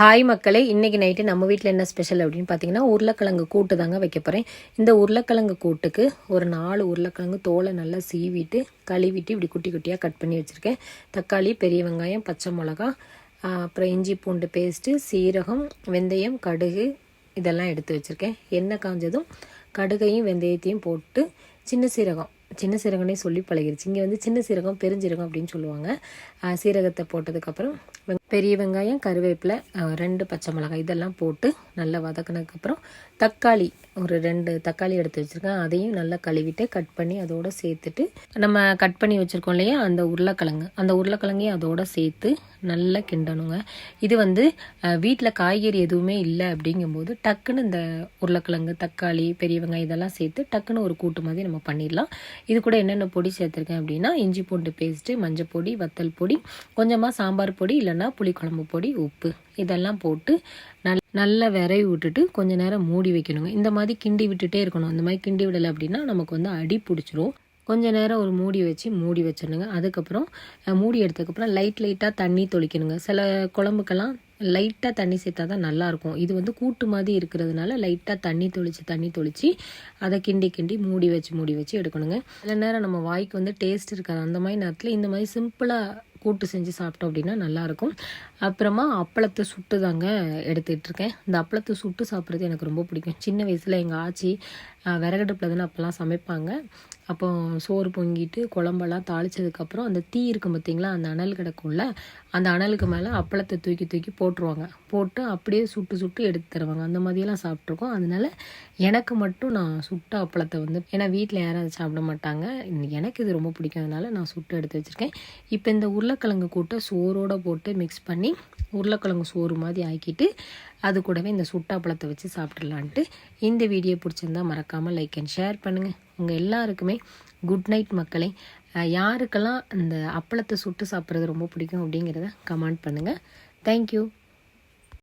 Hi மக்களே, இன்றைக்கி night நம்ம வீட்டில் என்ன ஸ்பெஷல் அப்படின்னு பார்த்தீங்கன்னா உருளைக்கிழங்கு கூட்டு தாங்க வைக்க போகிறேன். இந்த உருளைக்கிழங்கு கூட்டுக்கு ஒரு 4 உருளைக்கிழங்கு தோலை நல்லா சீவிட்டு கழுவிட்டு இப்படி குட்டி குட்டியாக கட் பண்ணி வச்சுருக்கேன். தக்காளி, பெரிய வெங்காயம், பச்சை மிளகா, அப்புறம் இஞ்சி பூண்டு பேஸ்ட்டு, சீரகம், வெந்தயம், கடுகு இதெல்லாம் எடுத்து வச்சுருக்கேன். எண்ணெய் காஞ்சதும் கடுகையும் வெந்தயத்தையும் போட்டு சின்ன சீரகம்னே சொல்லி பழகிருச்சு. இங்கே வந்து சின்ன சீரகம் பெருஞ்சீரகம் அப்படின்னு சொல்லுவாங்க. சீரகத்தை போட்டதுக்கப்புறம் பெரிய வெங்காயம், கருவேப்பிலை, 2 பச்சை மிளகாய் இதெல்லாம் போட்டு நல்லா வதக்கினதுக்கப்புறம் தக்காளி ஒரு 2 தக்காளி எடுத்து வச்சுருக்கேன். அதையும் நல்லா கழுவிட்டு கட் பண்ணி அதோடு சேர்த்துட்டு நம்ம கட் பண்ணி வச்சுருக்கோம் இல்லையா அந்த உருளைக்கிழங்கையும் அதோடு சேர்த்து நல்லா கிண்டணுங்க. இது வந்து வீட்டில் காய்கறி எதுவுமே இல்லை அப்படிங்கும்போது டக்குன்னு இந்த உருளைக்கிழங்கு, தக்காளி, பெரிய வெங்காயம் இதெல்லாம் சேர்த்து டக்குன்னு ஒரு கூட்டு மாதிரி நம்ம பண்ணிடலாம். இது கூட என்னென்ன பொடி சேர்த்துருக்கேன் அப்படின்னா இஞ்சி பூண்டு பேஸ்ட்டு, மஞ்சள் பொடி, வத்தல் பொடி, கொஞ்சமாக சாம்பார் பொடி, இல்லைன்னா புளிக்குழம்பு பொடி, உப்பு இதெல்லாம் போட்டு நல்லா விரவி விட்டுட்டு கொஞ்சம் நேரம் மூடி வைக்கணுங்க. இந்த மாதிரி கிண்டி விட்டுட்டே இருக்கணும். இந்த மாதிரி கிண்டி விடலை அப்படின்னா நமக்கு வந்து அடி பிடிச்சிரும். கொஞ்சம் நேரம் ஒரு மூடி வச்சிடணுங்க. அதுக்கப்புறம் மூடி எடுத்ததுக்கப்புறம் லைட்டாக தண்ணி தொளிக்கணுங்க. சில குழம்புக்கெல்லாம் லைட்டாக தண்ணி சேர்த்தா தான் நல்லாயிருக்கும். இது வந்து கூட்டு மாதிரி இருக்கிறதுனால லைட்டாக தண்ணி தொளித்து அதை கிண்டி மூடி வச்சு எடுக்கணுங்க. சில நேரம் நம்ம வாய்க்கு வந்து டேஸ்ட் இருக்காது. அந்த மாதிரி நேரத்தில் இந்த மாதிரி சிம்பிளாக கூட்டு செஞ்சு சாப்பிட்டோம் அப்படின்னா நல்லாயிருக்கும். அப்புறமா அப்பளத்தை சுட்டு தாங்க எடுத்துகிட்ருக்கேன். இந்த அப்பளத்தை சுட்டு சாப்பிட்றது எனக்கு ரொம்ப பிடிக்கும். சின்ன வயசில் எங்கள் ஆச்சி விறகடுப்பில் தானே அப்போல்லாம் சமைப்பாங்க. அப்போ சோறு பொங்கிட்டு குழம்பெல்லாம் தாளித்ததுக்கப்புறம் அந்த தீ இருக்கும் பார்த்திங்களா, அந்த அனல் கிடக்கும்ல, அந்த அனலுக்கு மேலே அப்பளத்தை தூக்கி போட்டுருவாங்க. போட்டு அப்படியே சுட்டு எடுத்து தருவாங்க. அந்த மாதிரியெல்லாம் சாப்பிட்ருக்கோம். அதனால எனக்கு மட்டும் நான் சுட்ட அப்பளத்தை வந்து, ஏன்னா வீட்டில் யாரும் அதை சாப்பிட மாட்டாங்க, எனக்கு இது ரொம்ப பிடிக்கும். அதனால நான் சுட்டு எடுத்து வச்சுருக்கேன். இப்போ இந்த உருளைக்கிழங்கு கூட்டை சோறோடு போட்டு மிக்ஸ் பண்ணி உருளைக்கிழங்கு சோறு மாதிரி ஆக்கிட்டு அது கூடவே இந்த சுட்ட அப்பளத்தை வச்சு சாப்பிட்றலான்ட்டு. இந்த வீடியோ பிடிச்சிருந்தா மறக்காமல் லைக் அண்ட் ஷேர் பண்ணுங்கள். உங்கள் எல்லாருக்குமே குட் நைட் மக்களே. யாருக்கெல்லாம் இந்த அப்பளத்தை சுட்டு சாப்பிட்றது ரொம்ப பிடிக்கும் அப்படிங்கிறத கமெண்ட் பண்ணுங்கள். தேங்க்யூ.